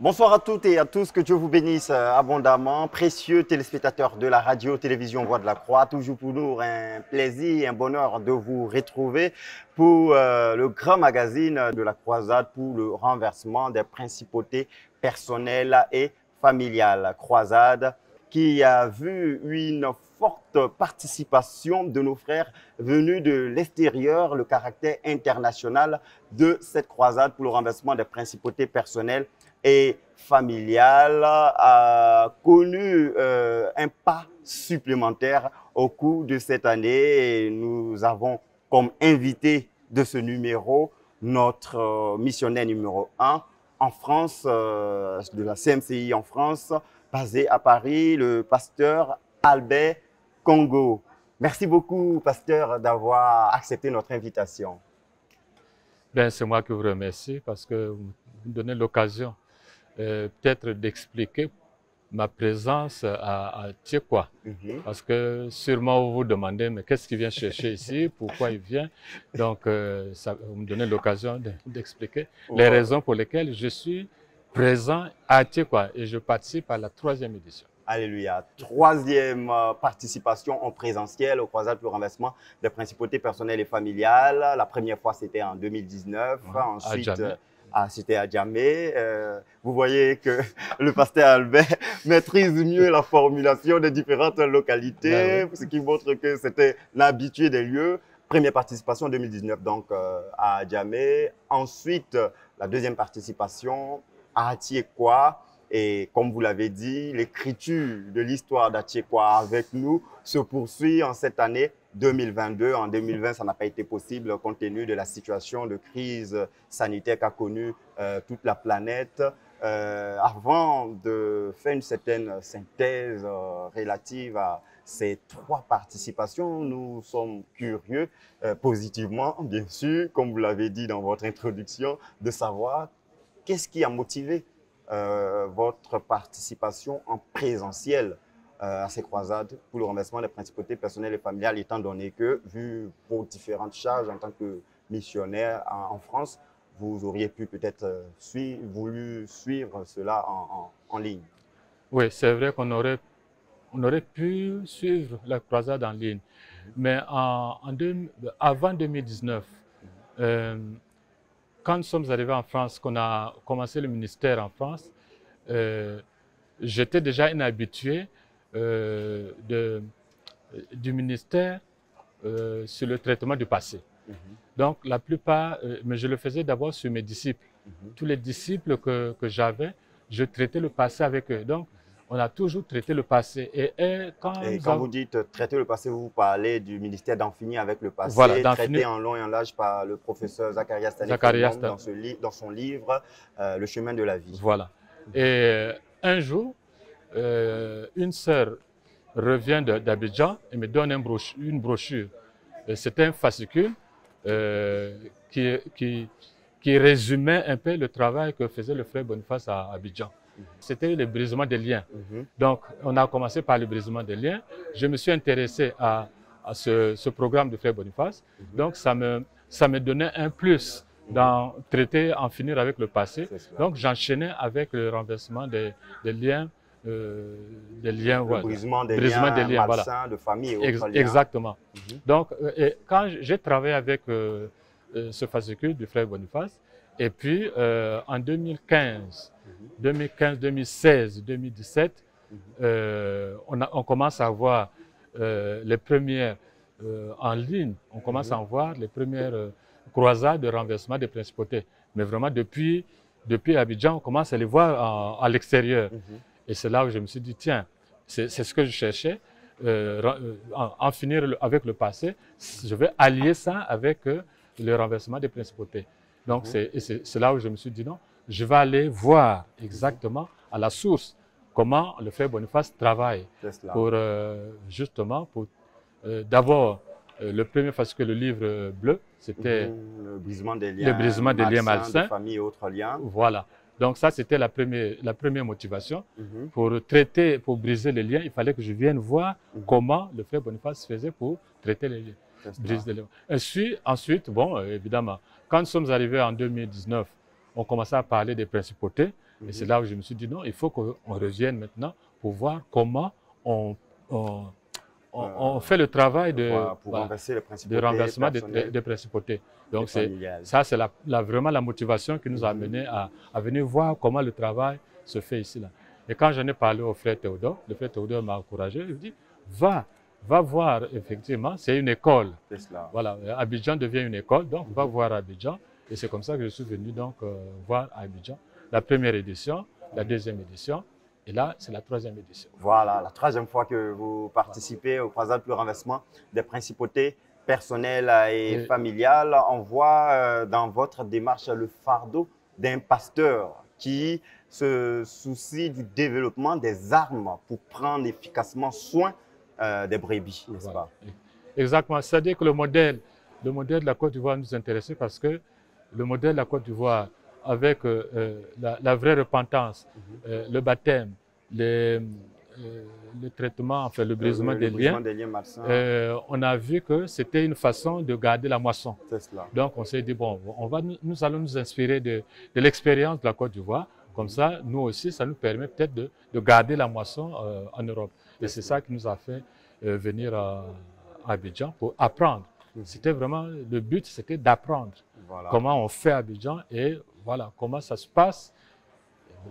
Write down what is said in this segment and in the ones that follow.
Bonsoir à toutes et à tous, que Dieu vous bénisse abondamment. Précieux téléspectateurs de la radio-télévision Voix de la Croix, toujours pour nous un plaisir, un bonheur de vous retrouver pour le grand magazine de la croisade pour le renversement des principautés personnelles et familiales. Croisade qui a vu une forte participation de nos frères venus de l'extérieur, le caractère international de cette croisade pour le renversement des principautés personnelles et familiale a connu un pas supplémentaire au cours de cette année. Et nous avons comme invité de ce numéro notre missionnaire numéro 1 en France, de la CMCI en France, basé à Paris, le pasteur Albert Congo. Merci beaucoup, pasteur, d'avoir accepté notre invitation. C'est moi qui vous remercie parce que vous me donnez l'occasion peut-être d'expliquer ma présence à Tiekwa. Parce que sûrement vous vous demandez, mais qu'est-ce qu'il vient chercher ici, pourquoi il vient. Donc, vous me donnez l'occasion d'expliquer les raisons pour lesquelles je suis présent à Tiekwa et je participe à la 3e édition. Alléluia. 3e participation en présentiel au croisade pour le renversement des principautés personnelles et familiales. La première fois, c'était en 2019. Ensuite, c'était à Djamé. Vous voyez que le pasteur Albert maîtrise mieux la formulation des différentes localités, ce qui montre que c'était l'habitué des lieux. Première participation en 2019, donc à Djamé. Ensuite, la 2e participation à Atiekwa. Et comme vous l'avez dit, l'écriture de l'histoire d'Atiekwa avec nous se poursuit en cette année 2022. En 2020, ça n'a pas été possible compte tenu de la situation de crise sanitaire qu'a connue toute la planète. Avant de faire une certaine synthèse relative à ces 3 participations, nous sommes curieux, positivement bien sûr, comme vous l'avez dit dans votre introduction, de savoir qu'est-ce qui a motivé votre participation en présentiel à ces croisades pour le renversement des principautés personnelles et familiales, étant donné que, vu vos différentes charges en tant que missionnaire en France, vous auriez pu peut-être voulu suivre cela en ligne. Oui, c'est vrai qu'on aurait pu suivre la croisade en ligne, mais avant 2019, quand nous sommes arrivés en France, qu'on a commencé le ministère en France, j'étais déjà un habitué du ministère sur le traitement du passé. Donc, la plupart, mais je le faisais d'abord sur mes disciples. Tous les disciples que j'avais, je traitais le passé avec eux. Donc, on a toujours traité le passé. Et quand vous dites traiter le passé, vous parlez du ministère d'en finir avec le passé, voilà, traité en long et en large par le professeur Zacharias Stanley dans son livre Le chemin de la vie. Voilà. Et un jour, une sœur revient d'Abidjan et me donne une brochure. C'était un fascicule qui résumait un peu le travail que faisait le frère Boniface à Abidjan. C'était le brisement des liens. Donc, on a commencé par le brisement des liens. Je me suis intéressé à ce programme de frère Boniface. Donc, ça me donnait un plus dans traiter, en finir avec le passé. Donc, j'enchaînais avec le renversement des liens. Le brisement des liens malsains, voilà, de famille et autres liens. Exactement. Donc, quand j'ai travaillé avec ce fascicule du frère Boniface, et puis en 2015, 2016, 2017, on commence à voir les premières en ligne, on commence à voir les premières croisades de renversement des principautés. Mais vraiment, depuis Abidjan, on commence à les voir à l'extérieur. Et c'est là où je me suis dit, tiens, c'est ce que je cherchais, en finir avec le passé, je vais allier ça avec le renversement des principautés. Donc, c'est là où je me suis dit, non, je vais aller voir exactement à la source comment le frère Boniface travaille pour justement, d'abord, le premier fascicule, le livre bleu, c'était le brisement des liens malsains de famille et autres liens. Voilà. Donc ça, c'était la première motivation. Pour traiter, pour briser les liens, il fallait que je vienne voir comment le frère Boniface faisait pour traiter les liens, briser les liens. Ensuite, bon, évidemment, quand nous sommes arrivés en 2019, on commençait à parler des principautés. Et c'est là où je me suis dit, non, il faut qu'on revienne maintenant pour voir comment on fait le travail de renversement des principautés. Donc ça, c'est vraiment la motivation qui nous a amené à venir voir comment le travail se fait ici. Là. Et quand j'en ai parlé au frère Théodore, le frère Théodore m'a encouragé, il me dit, va voir, effectivement, c'est une école. Voilà, Abidjan devient une école, donc va voir Abidjan. Et c'est comme ça que je suis venu donc voir Abidjan. La première édition, la deuxième édition, et là, c'est la troisième édition. Voilà, la troisième fois que vous participez au croisade pour le renversement des principautés personnelles et familiales. On voit dans votre démarche le fardeau d'un pasteur qui se soucie du développement des armes pour prendre efficacement soin des brebis, n'est-ce pas? Exactement, c'est-à-dire que le modèle de la Côte d'Ivoire nous intéressait parce que le modèle de la Côte d'Ivoire, avec la vraie repentance, le baptême, le traitement, enfin le brisement des liens, on a vu que c'était une façon de garder la moisson. Donc on s'est dit, bon, nous allons nous inspirer de l'expérience de la Côte d'Ivoire. Comme ça, nous aussi, ça nous permet peut-être de garder la moisson en Europe. Et c'est ça qui nous a fait venir à Abidjan pour apprendre. C'était vraiment, le but, c'était d'apprendre comment on fait à Abidjan et voilà, comment ça se passe.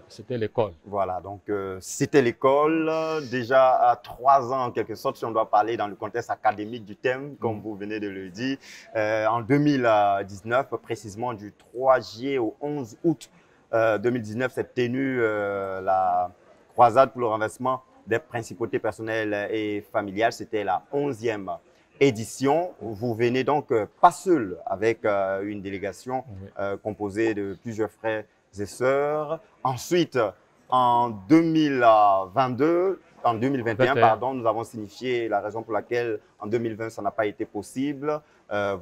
C'était l'école. Voilà, donc c'était l'école. Déjà à 3 ans, en quelque sorte, si on doit parler dans le contexte académique du thème, comme vous venez de le dire. En 2019, précisément du 3 juillet au 11 août 2019, s'est tenue la croisade pour le renversement des principautés personnelles et familiales. C'était la 11e édition. Vous venez donc pas seul, avec une délégation composée de plusieurs frères et sœurs. Ensuite, en 2021, pardon, nous avons signifié la raison pour laquelle en 2020, ça n'a pas été possible.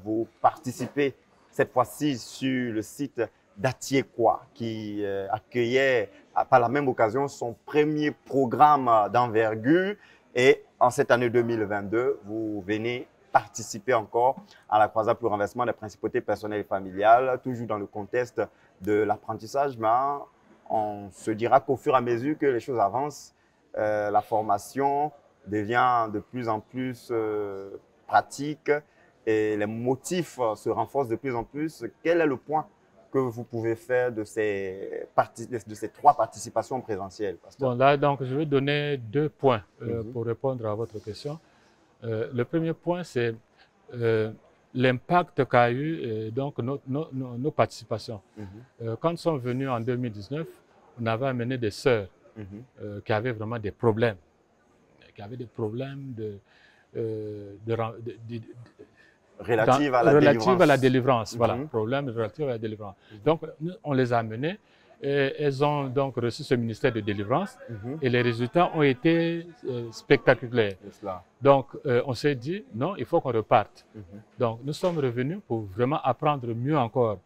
Vous participez cette fois-ci sur le site d'Atiekwa, qui accueillait par la même occasion son premier programme d'envergure. Et en cette année 2022, vous venez participer encore à la croisade pour le renversement des principautés personnelles et familiales, toujours dans le contexte de l'apprentissage. Mais on se dira qu'au fur et à mesure que les choses avancent, la formation devient de plus en plus pratique et les motifs se renforcent de plus en plus. Quel est le point que vous pouvez faire de ces 3 participations présentielles, pasteur? Bon, là, donc, je vais donner 2 points pour répondre à votre question. Le premier point, c'est l'impact qu'a eu donc, nos participations. Quand nous sommes venus en 2019, on avait amené des sœurs qui avaient vraiment des problèmes, relative à la délivrance. Voilà, problème relatif à la délivrance. Donc, on les a amenés et elles ont donc reçu ce ministère de délivrance et les résultats ont été spectaculaires. Donc, on s'est dit, non, il faut qu'on reparte. Donc, nous sommes revenus pour vraiment apprendre mieux encore.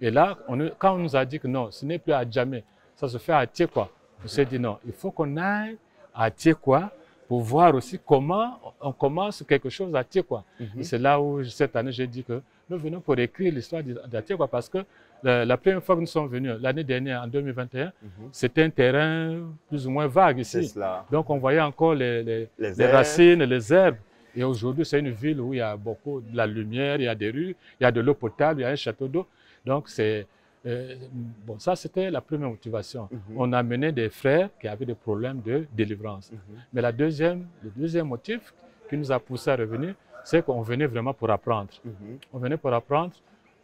Et là, quand on nous a dit que non, ce n'est plus à Djamé, ça se fait à Atiekwa, on s'est dit non, il faut qu'on aille à Atiekwa pour voir aussi comment on commence quelque chose à Atiekwa. C'est là où, cette année, j'ai dit que nous venons pour écrire l'histoire d'Atiekwa parce que la première fois que nous sommes venus, l'année dernière, en 2021, c'était un terrain plus ou moins vague ici. Donc, on voyait encore les racines, les herbes. Et aujourd'hui, c'est une ville où il y a beaucoup de la lumière, il y a des rues, il y a de l'eau potable, il y a un château d'eau. Donc, bon, ça, c'était la première motivation. On a mené des frères qui avaient des problèmes de délivrance. Mais le deuxième motif qui nous a poussé à revenir, c'est qu'on venait vraiment pour apprendre. On venait pour apprendre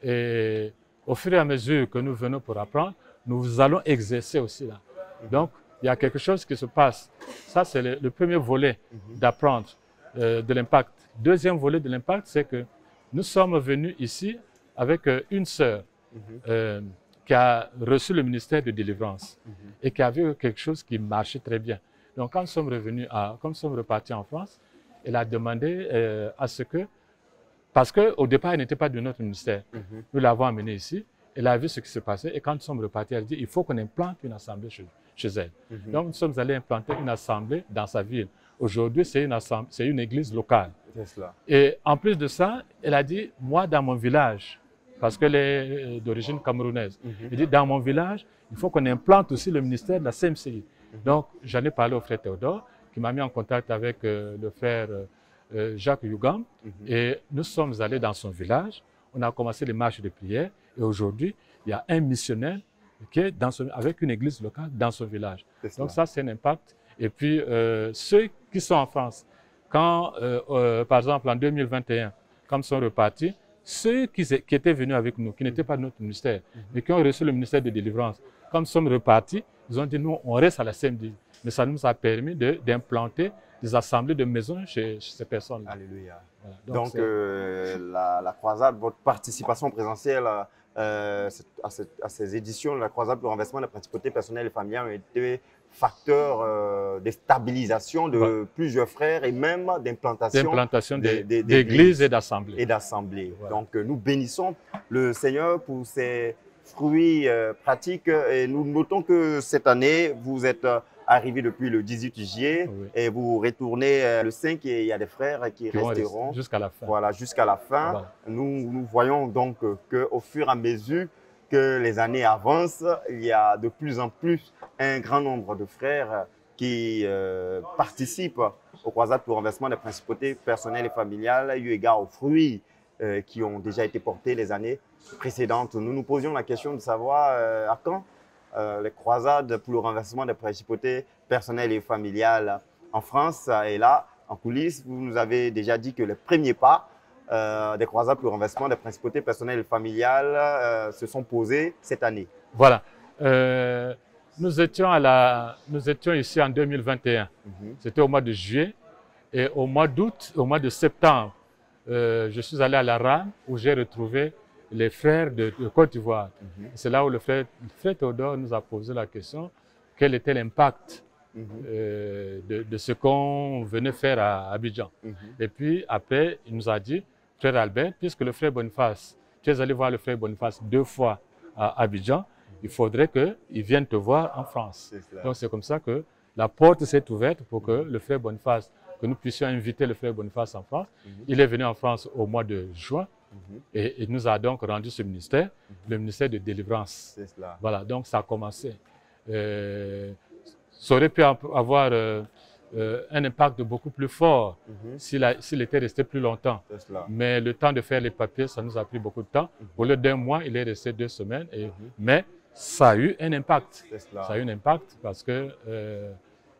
et au fur et à mesure que nous venons pour apprendre, nous allons exercer aussi là. Donc, il y a quelque chose qui se passe. Ça, c'est le premier volet d'apprendre de l'impact. Deuxième volet de l'impact, c'est que nous sommes venus ici avec une sœur qui a reçu le ministère de délivrance et qui avait quelque chose qui marchait très bien. Donc, quand nous sommes repartis en France, elle a demandé à ce que, parce qu'au départ, elle n'était pas de notre ministère, nous l'avons amenée ici, elle a vu ce qui se passait et quand nous sommes repartis, elle a dit il faut qu'on implante une assemblée chez elle. Donc, nous sommes allés implanter une assemblée dans sa ville. Aujourd'hui, c'est une église locale. Et en plus de ça, elle a dit, moi, dans mon village, parce qu'elle est d'origine camerounaise. Il dit, dans mon village, il faut qu'on implante aussi le ministère de la CMCI. Donc, j'en ai parlé au frère Théodore, qui m'a mis en contact avec le frère Jacques Yougam, et nous sommes allés dans son village, on a commencé les marches de prière, et aujourd'hui, il y a un missionnaire qui est avec une église locale dans son village. Donc ça, c'est un impact. Et puis, ceux qui sont en France, quand, par exemple, en 2021, quand ils sont repartis, ceux qui étaient venus avec nous, qui n'étaient pas de notre ministère, mais qui ont reçu le ministère de délivrance, quand nous sommes repartis, ils ont dit, nous, on reste à la CMD. Mais ça nous a permis d'implanter des assemblées de maisons chez ces personnes. Alléluia. Voilà. Donc la croisade, votre participation présentielle à ces éditions de la croisade pour le renversement des principautés personnelles et familiales ont été facteur de stabilisation de plusieurs frères et même d'implantation d'églises et d'assemblées. Voilà. Donc nous bénissons le Seigneur pour ces fruits pratiques et nous notons que cette année, vous êtes arrivé depuis le 18 juillet et vous retournez le 5 et il y a des frères qui resteront jusqu'à la fin. Voilà, jusqu'à la fin. Voilà. Nous voyons donc qu'au fur et à mesure que les années avancent, il y a de plus en plus un grand nombre de frères qui participent aux croisades pour le renversement des principautés personnelles et familiales, eu égard aux fruits qui ont déjà été portés les années précédentes. Nous nous posions la question de savoir à quand les croisades pour le renversement des principautés personnelles et familiales en France. Et là, en coulisses, vous nous avez déjà dit que les premiers pas des croisades pour le renversement des principautés personnelles et familiales se sont posés cette année. Voilà. Nous étions ici en 2021. C'était au mois de juillet. Et au mois d'août, au mois de septembre, je suis allé à la RAM où j'ai retrouvé les frères de Côte d'Ivoire. C'est là où le frère Théodore nous a posé la question, quel était l'impact de ce qu'on venait faire à Abidjan. Et puis après, il nous a dit, frère Albert, puisque le frère Boniface, tu es allé voir le frère Boniface 2 fois à Abidjan, il faudrait qu'il vienne te voir en France. Donc c'est comme ça que la porte s'est ouverte pour que le frère Boniface, que nous puissions inviter le frère Boniface en France. Il est venu en France au mois de juin. Et il nous a donc rendu ce ministère, le ministère de délivrance. Voilà, donc ça a commencé. Ça aurait pu avoir un impact beaucoup plus fort s'il était resté plus longtemps. Mais le temps de faire les papiers, ça nous a pris beaucoup de temps. Au lieu d'1 mois, il est resté 2 semaines. Mais ça a eu un impact. Ça a eu un impact parce que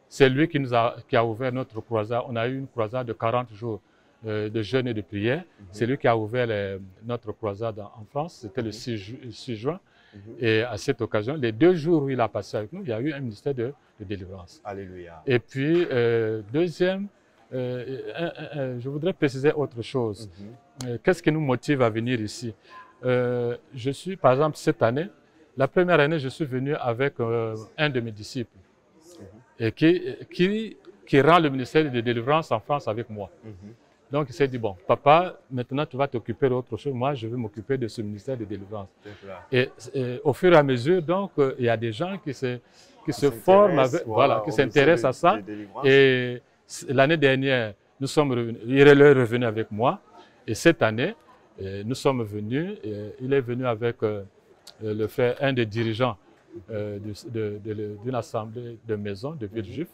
c'est lui qui a ouvert notre croisade. On a eu une croisade de 40 jours. De jeûne et de prière. C'est lui qui a ouvert notre croisade en France. C'était le 6 juin. Et à cette occasion, les 2 jours où il a passé avec nous, il y a eu un ministère de délivrance. Alléluia. Et puis, deuxième, je voudrais préciser autre chose. Qu'est-ce qui nous motive à venir ici? Je suis, par exemple, cette année, la première année, je suis venu avec un de mes disciples et qui rend le ministère de délivrance en France avec moi. Donc, il s'est dit, bon, papa, maintenant, tu vas t'occuper d'autre chose. Moi, je vais m'occuper de ce ministère de délivrance. Et au fur et à mesure, donc, il y a des gens qui se forment, qui s'intéressent à ça. Et l'année dernière, il est revenu avec moi. Et cette année, nous sommes venus. Il est venu avec le frère, un des dirigeants d'une assemblée de maisons de Villejuif.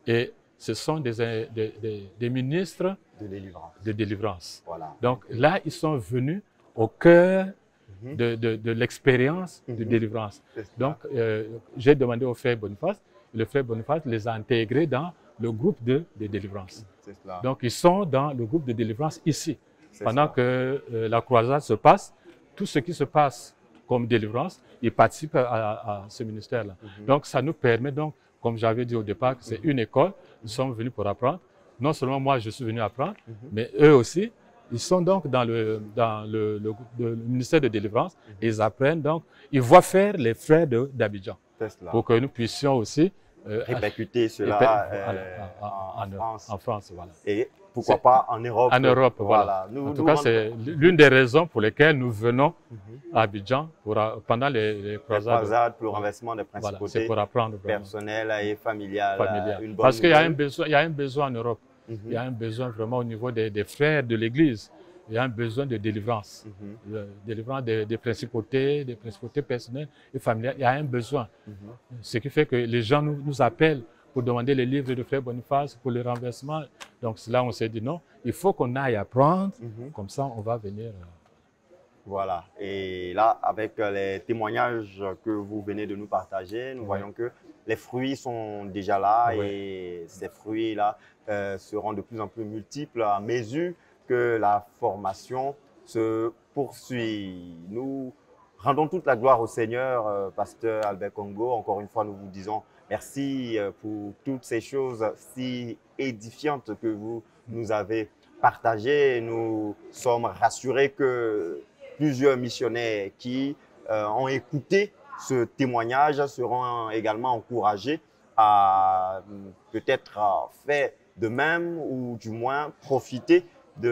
Et ce sont des ministres de délivrance. Voilà. Donc là, ils sont venus au cœur de l'expérience de délivrance. Donc, j'ai demandé au frère Boniface, et le frère Boniface les a intégrés dans le groupe de délivrance. Donc, ils sont dans le groupe de délivrance ici. Pendant que la croisade se passe, tout ce qui se passe comme délivrance, ils participent à ce ministère-là. Donc, ça nous permet donc, comme j'avais dit au départ, que c'est une école. Nous sommes venus pour apprendre. Non seulement moi, je suis venu apprendre, mais eux aussi, ils sont donc dans le ministère de délivrance. Et ils apprennent donc, ils voient faire les frères d'Abidjan. Pour que nous puissions aussi répercuter cela en France. Voilà. Et pourquoi pas en Europe. En Europe, voilà. En tout cas, c'est l'une des raisons pour lesquelles nous venons à Abidjan pendant les croisades pour le renversement des principautés pour apprendre personnelles et familiales. Parce qu'il y a un besoin en Europe. Il y a un besoin vraiment au niveau des frères de l'Église il y a un besoin de délivrance, délivrance des principautés personnelles et familiales. Il y a un besoin. Ce qui fait que les gens nous appellent pour demander les livres de Frère Boniface pour le renversement. Donc là, on s'est dit non, il faut qu'on aille apprendre, comme ça on va venir. Voilà. Et là, avec les témoignages que vous venez de nous partager, nous voyons que les fruits sont déjà là et ces fruits-là seront de plus en plus multiples à mesure que la formation se poursuit. Nous rendons toute la gloire au Seigneur, Pasteur Albert Congo. Encore une fois, nous vous disons merci pour toutes ces choses si édifiantes que vous nous avez partagées. Nous sommes rassurés que plusieurs missionnaires qui ont écouté ce témoignage seront également encouragés à peut-être faire de même ou du moins profiter du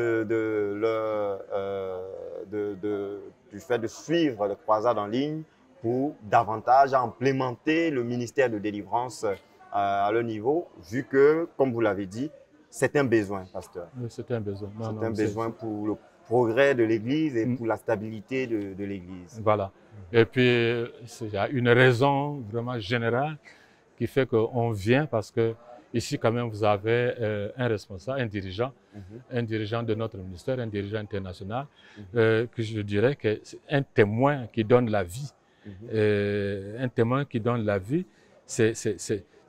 fait de suivre les croisades en ligne pour davantage implémenter le ministère de délivrance à leur niveau, vu que, comme vous l'avez dit, c'est un besoin, pasteur. C'est un besoin. C'est un besoin pour le progrès de l'Église et pour la stabilité de l'Église. Voilà. Et puis, il y a une raison vraiment générale qui fait qu'on vient parce que ici, quand même, vous avez un responsable, un dirigeant de notre ministère, un dirigeant international, que je dirais que c'est un témoin qui donne la vie. Un témoin qui donne la vie, c'est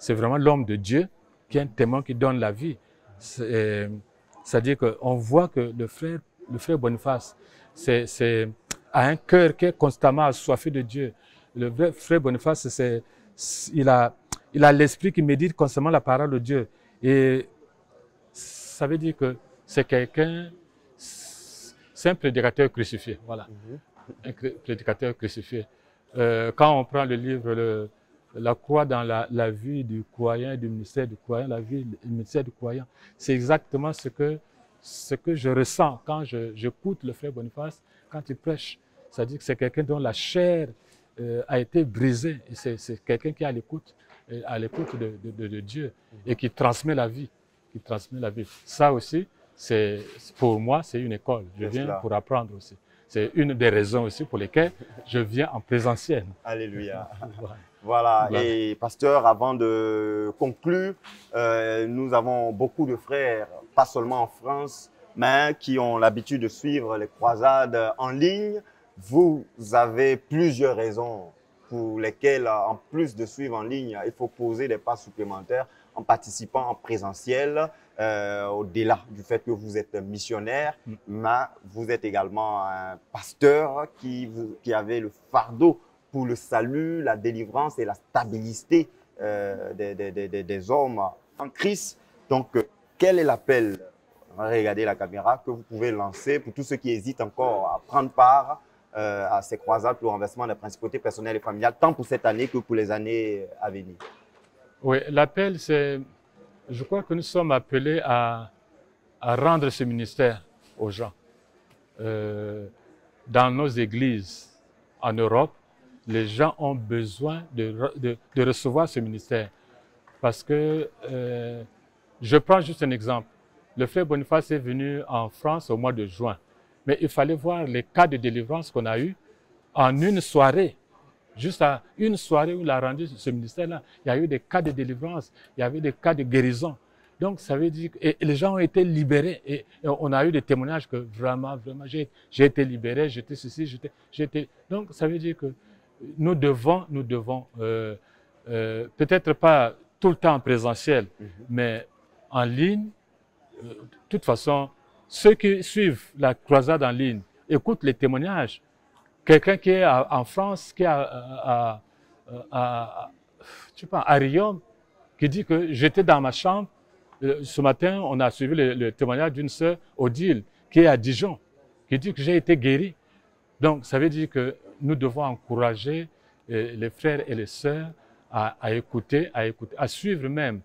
vraiment l'homme de Dieu qui est un témoin qui donne la vie. C'est-à-dire qu'on voit que le frère Boniface a un cœur qui est constamment assoiffé de Dieu. Le vrai frère Boniface, il a l'esprit qui médite constamment la parole de Dieu. Et ça veut dire que c'est quelqu'un, c'est un prédicateur crucifié. Voilà. Un prédicateur crucifié. Quand on prend le livre La croix dans la vie du croyant, du ministère du croyant, la vie du ministère du croyant, c'est exactement ce que je ressens quand j'écoute le frère Boniface, quand il prêche. C'est-à-dire que c'est quelqu'un dont la chair a été brisée. C'est quelqu'un qui est à l'écoute de Dieu et qui transmet la vie. Ça aussi, pour moi, c'est une école. Je viens pour apprendre aussi. C'est une des raisons aussi pour lesquelles je viens en présentiel. Alléluia. Voilà. Et pasteur, avant de conclure, nous avons beaucoup de frères, pas seulement en France, mais qui ont l'habitude de suivre les croisades en ligne. Vous avez plusieurs raisons pour lesquelles, en plus de suivre en ligne, il faut poser des pas supplémentaires en participant en présentiel, au-delà du fait que vous êtes missionnaire, mais vous êtes également un pasteur qui avait le fardeau pour le salut, la délivrance et la stabilité des hommes en Christ. Donc, quel est l'appel, regardez la caméra, que vous pouvez lancer pour tous ceux qui hésitent encore à prendre part à ces croisades pour le renversement des principautés personnelles et familiales, tant pour cette année que pour les années à venir? Oui, l'appel, c'est, je crois que nous sommes appelés à rendre ce ministère aux gens. Dans nos églises en Europe, les gens ont besoin de recevoir ce ministère. Parce que, je prends juste un exemple. Le frère Boniface est venu en France au mois de juin. Mais il fallait voir les cas de délivrance qu'on a eus en une soirée. Juste à une soirée où il a rendu ce ministère-là, il y a eu des cas de délivrance, il y avait des cas de guérison. Donc, ça veut dire que les gens ont été libérés. Et on a eu des témoignages que vraiment, j'ai été libéré, j'étais ceci, j'étais... Donc, ça veut dire que nous devons peut-être pas tout le temps en présentiel, mais en ligne. De toute façon, ceux qui suivent la croisade en ligne écoutent les témoignages. Quelqu'un qui est en France, qui est à Riom, qui dit que j'étais dans ma chambre. Ce matin, on a suivi le témoignage d'une sœur, Odile, qui est à Dijon, qui dit que j'ai été guéri. Donc, ça veut dire que nous devons encourager les frères et les sœurs à écouter, à suivre même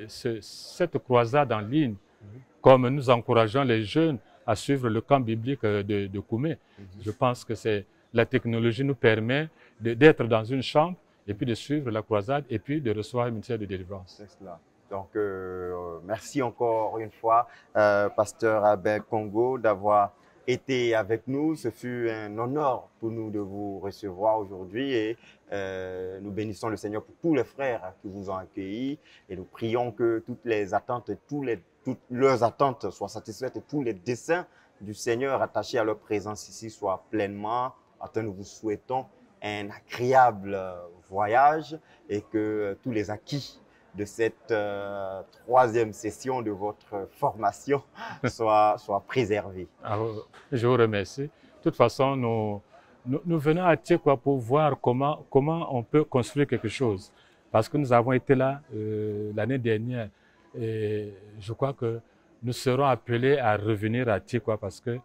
cette croisade en ligne, comme nous encourageons les jeunes à suivre le camp biblique de Koumé. Je pense que la technologie nous permet d'être dans une chambre et puis de suivre la croisade et puis de recevoir le ministère de délivrance. C'est cela. Donc, merci encore une fois, Pasteur Albert Congo, d'avoir été avec nous. Ce fut un honneur pour nous de vous recevoir aujourd'hui et nous bénissons le Seigneur pour tous les frères qui vous ont accueillis et nous prions que toutes les attentes, toutes leurs attentes soient satisfaites et tous les desseins du Seigneur attachés à leur présence ici soient pleinement atteints. Nous vous souhaitons un agréable voyage et que tous les acquis de cette troisième session de votre formation soit préservé. Alors, je vous remercie. De toute façon, nous venons à Tiekwa pour voir comment on peut construire quelque chose. Parce que nous avons été là l'année dernière et je crois que nous serons appelés à revenir à Tiekwa parce que,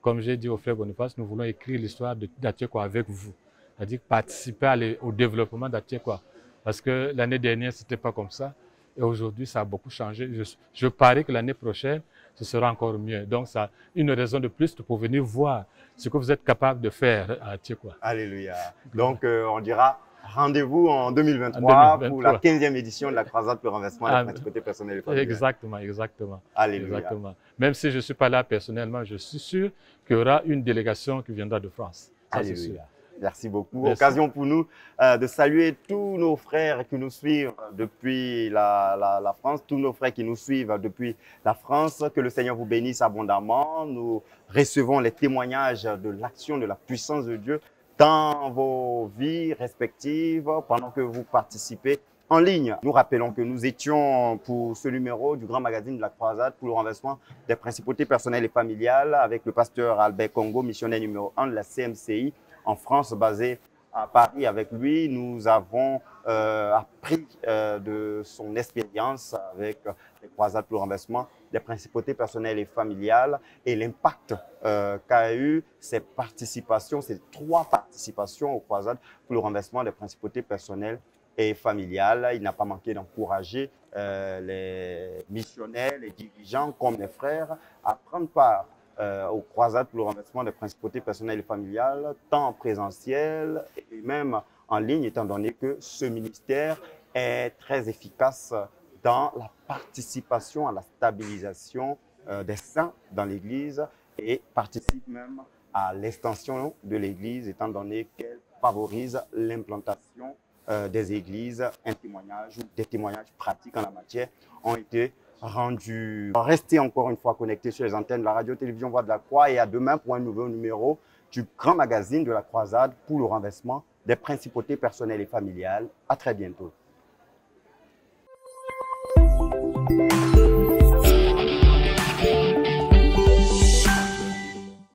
comme j'ai dit au frère Boniface, nous voulons écrire l'histoire d'Atiekwa avec vous. C'est-à-dire participer au développement d'Atiekwa. Parce que l'année dernière, ce n'était pas comme ça. Et aujourd'hui, ça a beaucoup changé. Je parie que l'année prochaine, ce sera encore mieux. Donc, ça une raison de plus pour venir voir ce que vous êtes capable de faire à Tiekwa. Alléluia. Donc, on dira rendez-vous en 2023 pour la 15e édition de la croisade pour le renversement des principautés personnelles et familiales. Exactement, exactement. Alléluia. Exactement. Même si je ne suis pas là personnellement, je suis sûr qu'il y aura une délégation qui viendra de France. Ça, alléluia. Merci beaucoup. Merci. Occasion pour nous de saluer tous nos frères qui nous suivent depuis la France, tous nos frères qui nous suivent depuis la France. Que le Seigneur vous bénisse abondamment. Nous recevons les témoignages de l'action, de la puissance de Dieu dans vos vies respectives pendant que vous participez en ligne. Nous rappelons que nous étions pour ce numéro du grand magazine de la croisade pour le renversement des principautés personnelles et familiales avec le pasteur Albert Congo, missionnaire numéro 1 de la CMCI en France, basé à Paris. Avec lui, nous avons appris de son expérience avec les croisades pour le renversement des principautés personnelles et familiales et l'impact qu'a eu ces participations, ces 3 participations aux croisades pour le renversement des principautés personnelles et familiales. Il n'a pas manqué d'encourager les missionnaires, les dirigeants comme les frères à prendre part aux croisades pour le renversement des principautés personnelles et familiales, tant en présentiel et même en ligne, étant donné que ce ministère est très efficace dans la participation à la stabilisation des saints dans l'Église et participe même à l'extension de l'Église, étant donné qu'elle favorise l'implantation des églises. Un témoignage ou des témoignages pratiques en la matière ont été rendus. Restez encore une fois connectés sur les antennes de la radio-télévision Voix de la Croix et à demain pour un nouveau numéro du grand magazine de la croisade pour le renversement des principautés personnelles et familiales. À très bientôt.